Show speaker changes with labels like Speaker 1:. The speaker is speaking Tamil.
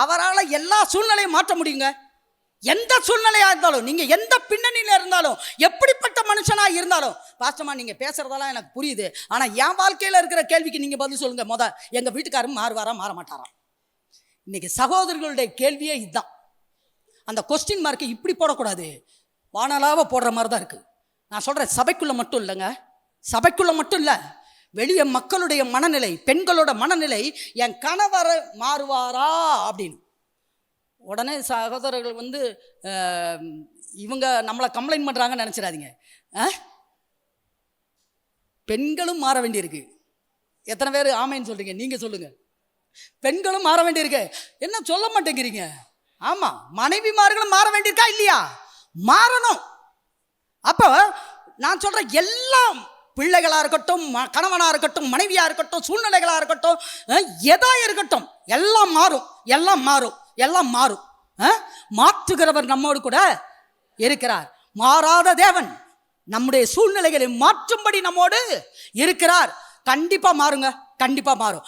Speaker 1: அவரால் எல்லா சூழ்நிலையும் மாற்ற முடியுங்க. எந்த சூழ்நிலையா இருந்தாலும், நீங்க எந்த பின்னணியில இருந்தாலும், எப்படிப்பட்ட மனுஷனா இருந்தாலும், பாஸ்டமா நீங்க பேசுறதெல்லாம் எனக்கு புரியுது, ஆனா என் வாழ்க்கையில இருக்கிற கேள்விக்கு நீங்க பதில் சொல்லுங்க. எங்க வீட்டுக்காரரும் மாறுவாரா மாற மாட்டாரா? இன்னைக்கு சகோதரர்களுடைய கேள்வியே இதுதான். அந்த கொஸ்டின் மார்க்கை இப்படி போடக்கூடாது, வானலாவ போடுற மாதிரி தான் இருக்கு. நான் சொல்றேன், சபைக்குள்ள மட்டும் இல்லைங்க, சபைக்குள்ள மட்டும் இல்லை, வெளியே மக்களுடைய மனநிலை, பெண்களோட மனநிலை, என் கணவர் மாறுவாரா அப்படின்னு உடனே சகோதரர்கள் இவங்க நம்மளை கம்ப்ளைண்ட் பண்ணுறாங்கன்னு நினச்சிடாதீங்க. பெண்களும் மாற வேண்டியிருக்கு. எத்தனை பேர் ஆமைன்னு சொல்கிறீங்க? நீங்கள் சொல்லுங்கள். பெண்களும் மாற வேண்டியிருக்கு. என்ன சொல்ல மாட்டேங்கிறீங்க? ஆமாம், மனைவிமார்களும் மாற வேண்டியிருக்கா இல்லையா? மாறணும். அப்போ நான் சொல்கிறேன், எல்லாம் பிள்ளைகளாக இருக்கட்டும், கணவனாக இருக்கட்டும், மனைவியாக இருக்கட்டும், சூழ்நிலைகளாக இருக்கட்டும், எதா இருக்கட்டும், எல்லாம் மாறும், எல்லாம் மாறும், எல்லாம் மாறும். மாற்றுகிறவர் நம்மோடு கூட இருக்கிறார். மாறாத தேவன் நம்முடைய சூழ்நிலைகளை மாற்றும்படி நம்மோடு இருக்கிறார். கண்டிப்பாக மாறுங்க, கண்டிப்பாக மாறும்.